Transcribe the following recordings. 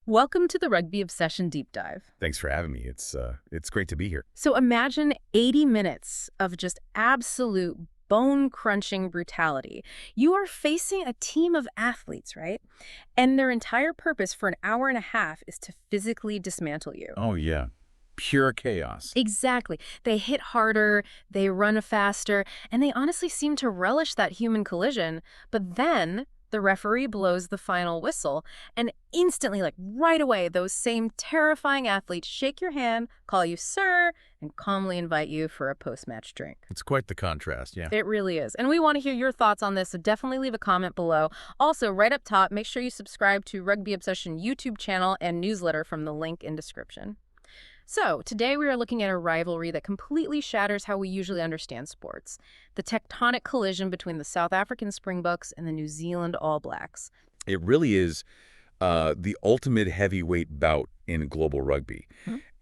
Welcome to the Rugby Obsession Deep Dive. Thanks for having me. It's great to be here. So imagine 80 minutes of just absolute bone-crunching brutality. You are facing a team of athletes, right? And their entire purpose for an hour and a half is to physically dismantle you. Oh, yeah. Pure chaos. Exactly. They hit harder, they run faster, and they honestly seem to relish that human collision. But then the referee blows the final whistle, and instantly, like right away, those same terrifying athletes shake your hand, call you sir, and calmly invite you for a post-match drink. It's quite the contrast, yeah. It really is. And we want to hear your thoughts on this, so definitely leave a comment below. Also, right up top, make sure you subscribe to Rugby Obsession YouTube channel and newsletter from the link in description. So, today we are looking at a rivalry that completely shatters how we usually understand sports. The tectonic collision between the South African Springboks and the New Zealand All Blacks. It really is the ultimate heavyweight bout in global rugby.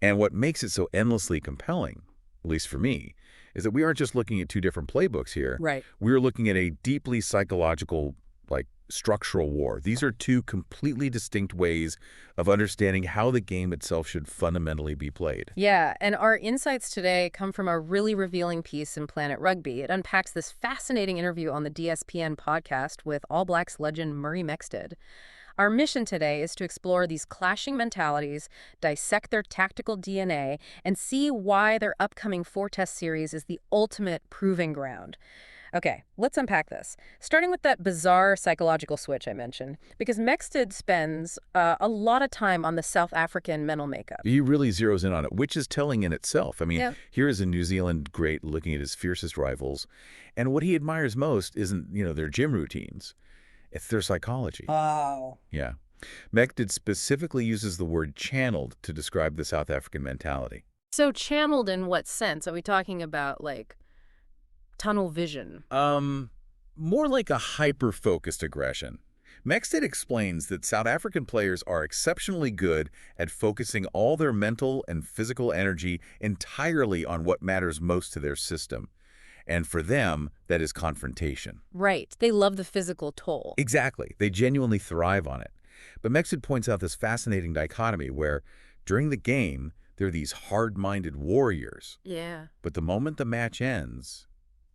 And what makes it so endlessly compelling, at least for me, is that we aren't just looking at two different playbooks here. Right. We're looking at a deeply psychological, structural war. These are two completely distinct ways of understanding how the game itself should fundamentally be played. Yeah, and our insights today come from a really revealing piece in Planet Rugby. It unpacks this fascinating interview on the DSPN podcast with All Blacks legend Murray Mexted. Our mission today is to explore these clashing mentalities, dissect their tactical DNA, and see why their upcoming 4-test series is the ultimate proving ground. Okay, let's unpack this. Starting with that bizarre psychological switch I mentioned, because Mexted spends a lot of time on the South African mental makeup. He really zeroes in on it, which is telling in itself. I mean, Yeah. Here is a New Zealand great looking at his fiercest rivals, and what he admires most isn't, their gym routines. It's their psychology. Oh. Yeah. Mexted specifically uses the word channeled to describe the South African mentality. So channeled in what sense? Are we talking about, tunnel vision? More like a hyper-focused aggression. Mexted explains that South African players are exceptionally good at focusing all their mental and physical energy entirely on what matters most to their system. And for them, that is confrontation. Right. They love the physical toll. Exactly. They genuinely thrive on it. But Mexted points out this fascinating dichotomy where, during the game, they're these hard-minded warriors. Yeah. But the moment the match ends,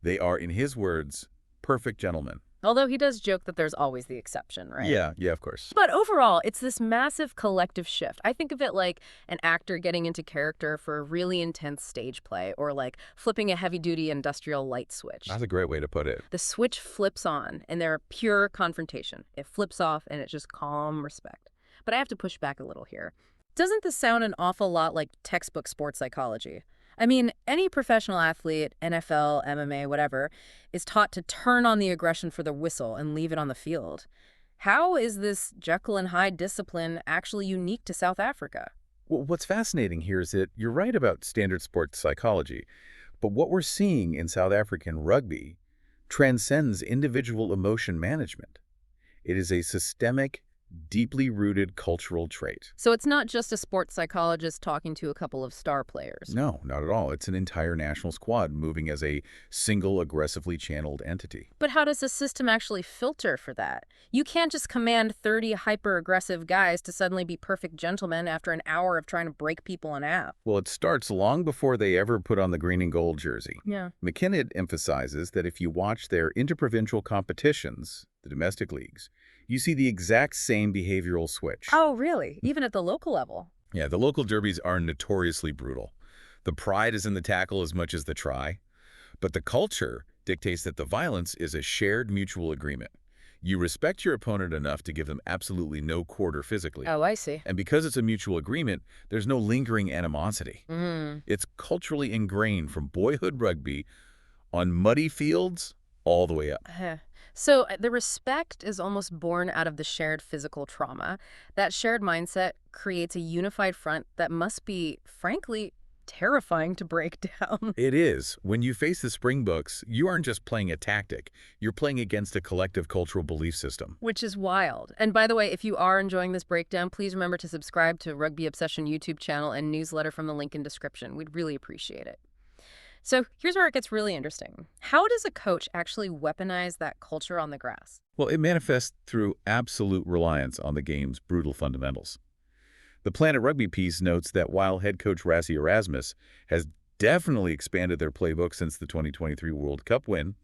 they are, in his words, perfect gentlemen. Although he does joke that there's always the exception, right? Yeah, of course. But overall, it's this massive collective shift. I think of it like an actor getting into character for a really intense stage play, or like flipping a heavy-duty industrial light switch. That's a great way to put it. The switch flips on, and they're pure confrontation. It flips off, and it's just calm respect. But I have to push back a little here. Doesn't this sound an awful lot like textbook sports psychology? I mean, any professional athlete, NFL, MMA, whatever, is taught to turn on the aggression for the whistle and leave it on the field. How is this Jekyll and Hyde discipline actually unique to South Africa? Well, what's fascinating here is that you're right about standard sports psychology, but what we're seeing in South African rugby transcends individual emotion management. It is a systemic, deeply rooted cultural trait. So it's not just a sports psychologist talking to a couple of star players. No, not at all. It's an entire national squad moving as a single, aggressively channeled entity. But how does the system actually filter for that? You can't just command 30 hyper-aggressive guys to suddenly be perfect gentlemen after an hour of trying to break people in half. Well, it starts long before they ever put on the green and gold jersey. Yeah. McKinnon emphasizes that if you watch their interprovincial competitions, the domestic leagues, you see the exact same behavioral switch. Oh, really? Even at the local level? Yeah, the local derbies are notoriously brutal. The pride is in the tackle as much as the try. But the culture dictates that the violence is a shared mutual agreement. You respect your opponent enough to give them absolutely no quarter physically. Oh, I see. And because it's a mutual agreement, there's no lingering animosity. It's culturally ingrained from boyhood rugby on muddy fields all the way up. So the respect is almost born out of the shared physical trauma. That shared mindset creates a unified front that must be, frankly, terrifying to break down. It is. When you face the Springboks, you aren't just playing a tactic. You're playing against a collective cultural belief system. Which is wild. And by the way, if you are enjoying this breakdown, please remember to subscribe to Rugby Obsession YouTube channel and newsletter from the link in description. We'd really appreciate it. So here's where it gets really interesting. How does a coach actually weaponize that culture on the grass? Well, it manifests through absolute reliance on the game's brutal fundamentals. The Planet Rugby piece notes that while head coach Rassie Erasmus has definitely expanded their playbook since the 2023 World Cup win,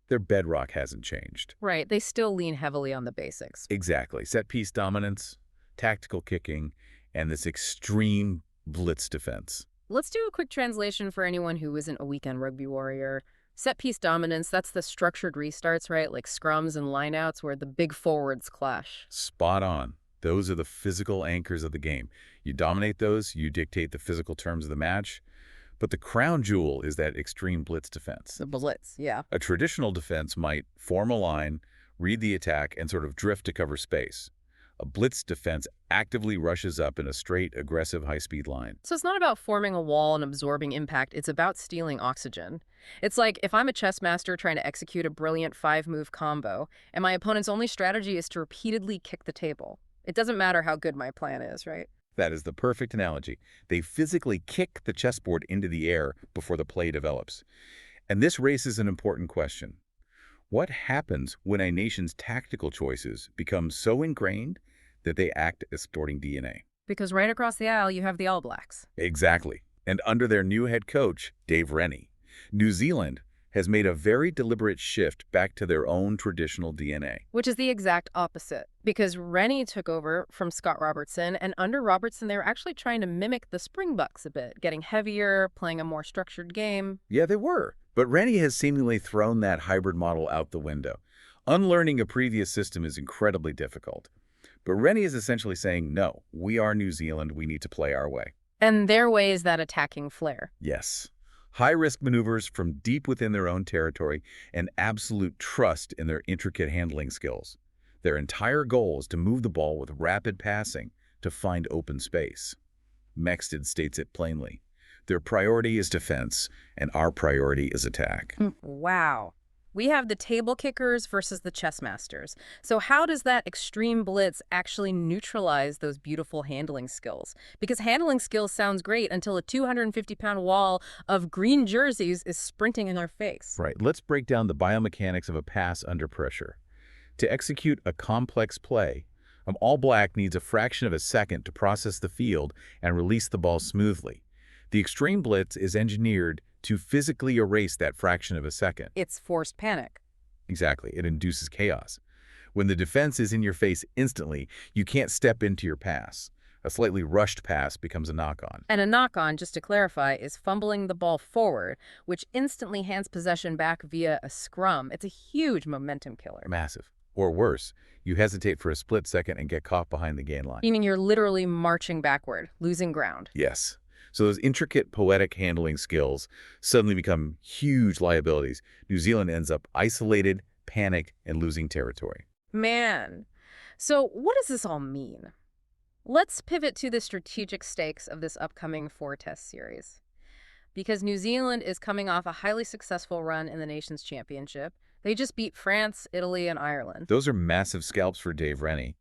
their bedrock hasn't changed. Right, they still lean heavily on the basics. Exactly. Set-piece dominance, tactical kicking, and this extreme blitz defense. Let's do a quick translation for anyone who isn't a weekend rugby warrior. Set-piece dominance, that's the structured restarts, right? Like scrums and lineouts where the big forwards clash. Spot on. Those are the physical anchors of the game. You dominate those, you dictate the physical terms of the match. But the crown jewel is that extreme blitz defense. The blitz, yeah. A traditional defense might form a line, read the attack, and sort of drift to cover space. A blitz defense actively rushes up in a straight, aggressive, high-speed line. So it's not about forming a wall and absorbing impact, it's about stealing oxygen. It's like if I'm a chess master trying to execute a brilliant 5-move combo, and my opponent's only strategy is to repeatedly kick the table. It doesn't matter how good my plan is, right? That is the perfect analogy. They physically kick the chessboard into the air before the play develops. And this raises an important question. What happens when a nation's tactical choices become so ingrained that they act as sporting DNA? Because right across the aisle, you have the All Blacks. Exactly. And under their new head coach, Dave Rennie, New Zealand has made a very deliberate shift back to their own traditional DNA. Which is the exact opposite. Because Rennie took over from Scott Robertson, and under Robertson, they were actually trying to mimic the Springboks a bit, getting heavier, playing a more structured game. Yeah, they were. But Rennie has seemingly thrown that hybrid model out the window. Unlearning a previous system is incredibly difficult. But Rennie is essentially saying, no, we are New Zealand, we need to play our way. And their way is that attacking flair. Yes. High-risk maneuvers from deep within their own territory and absolute trust in their intricate handling skills. Their entire goal is to move the ball with rapid passing to find open space. Mexted states it plainly. Their priority is defense, and our priority is attack. Wow. We have the table kickers versus the chess masters. So how does that extreme blitz actually neutralize those beautiful handling skills? Because handling skills sounds great until a 250-pound wall of green jerseys is sprinting in our face. Right. Let's break down the biomechanics of a pass under pressure. To execute a complex play, an All Black needs a fraction of a second to process the field and release the ball smoothly. The extreme blitz is engineered to physically erase that fraction of a second. It's forced panic. Exactly. It induces chaos. When the defense is in your face instantly, you can't step into your pass. A slightly rushed pass becomes a knock-on. And a knock-on, just to clarify, is fumbling the ball forward, which instantly hands possession back via a scrum. It's a huge momentum killer. Massive. Or worse, you hesitate for a split second and get caught behind the gain line. Meaning you're literally marching backward, losing ground. Yes. So those intricate poetic handling skills suddenly become huge liabilities. New Zealand ends up isolated, panicked, and losing territory. Man. So what does this all mean? Let's pivot to the strategic stakes of this upcoming 4-test series. Because New Zealand is coming off a highly successful run in the Nations Championship. They just beat France, Italy, and Ireland. Those are massive scalps for Dave Rennie.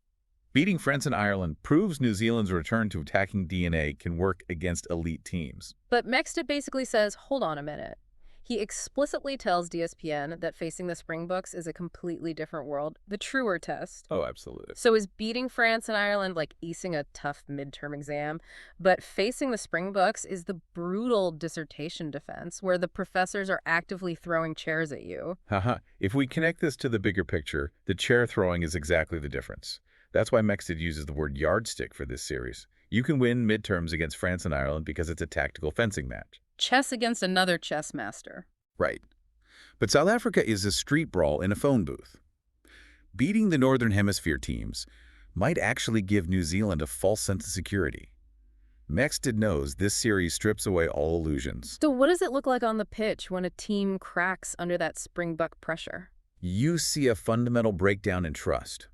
Beating France and Ireland proves New Zealand's return to attacking DNA can work against elite teams. But Mexted basically says, hold on a minute. He explicitly tells DSPN that facing the Springboks is a completely different world, the truer test. Oh, absolutely. So is beating France and Ireland like acing a tough midterm exam? But facing the Springboks is the brutal dissertation defense, where the professors are actively throwing chairs at you. Haha. If we connect this to the bigger picture, the chair throwing is exactly the difference. That's why Mexted uses the word yardstick for this series. You can win midterms against France and Ireland because it's a tactical fencing match. Chess against another chess master. Right. But South Africa is a street brawl in a phone booth. Beating the Northern Hemisphere teams might actually give New Zealand a false sense of security. Mexted knows this series strips away all illusions. So what does it look like on the pitch when a team cracks under that Springbok pressure? You see a fundamental breakdown in trust.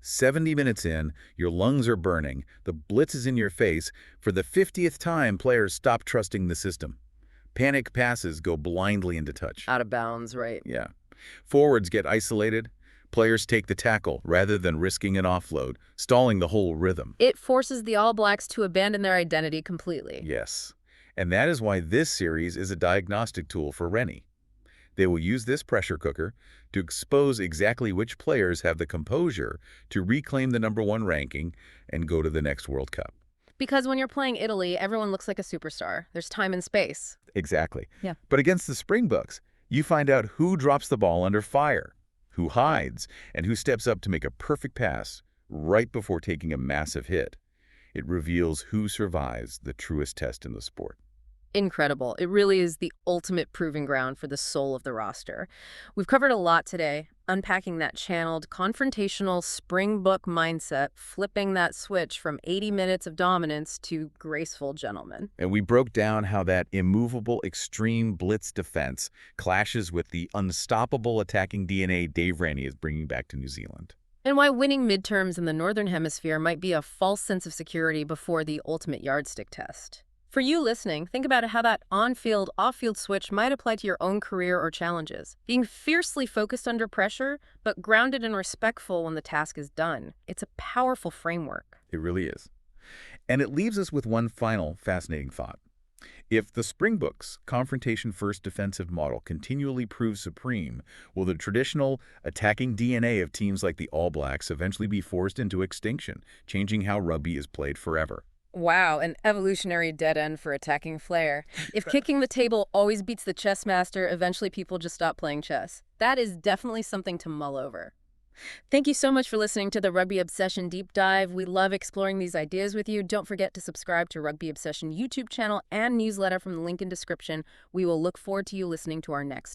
70 minutes in, your lungs are burning, the blitz is in your face. For the 50th time, players stop trusting the system. Panic passes go blindly into touch. Out of bounds, right? Yeah. Forwards get isolated. Players take the tackle rather than risking an offload, stalling the whole rhythm. It forces the All Blacks to abandon their identity completely. Yes. And that is why this series is a diagnostic tool for Rennie. They will use this pressure cooker to expose exactly which players have the composure to reclaim the #1 ranking and go to the next World Cup. Because when you're playing Italy, everyone looks like a superstar. There's time and space. Exactly. Yeah. But against the Springboks, you find out who drops the ball under fire, who hides, and who steps up to make a perfect pass right before taking a massive hit. It reveals who survives the truest test in the sport. Incredible. It really is the ultimate proving ground for the soul of the roster. We've covered a lot today, unpacking that channeled, confrontational Springbok mindset, flipping that switch from 80 minutes of dominance to graceful gentlemen. And we broke down how that immovable, extreme blitz defense clashes with the unstoppable attacking DNA Dave Rennie is bringing back to New Zealand. And why winning midterms in the Northern Hemisphere might be a false sense of security before the ultimate yardstick test. For you listening, think about how that on-field, off-field switch might apply to your own career or challenges. Being fiercely focused under pressure, but grounded and respectful when the task is done. It's a powerful framework. It really is. And it leaves us with one final fascinating thought. If the Springboks' confrontation-first defensive model continually proves supreme, will the traditional attacking DNA of teams like the All Blacks eventually be forced into extinction, changing how rugby is played forever? Wow, an evolutionary dead end for attacking flair. If kicking the table always beats the chess master, eventually people just stop playing chess. That is definitely something to mull over. Thank you so much for listening to the Rugby Obsession Deep Dive. We love exploring these ideas with you. Don't forget to subscribe to Rugby Obsession YouTube channel and newsletter from the link in description. We will look forward to you listening to our next episode.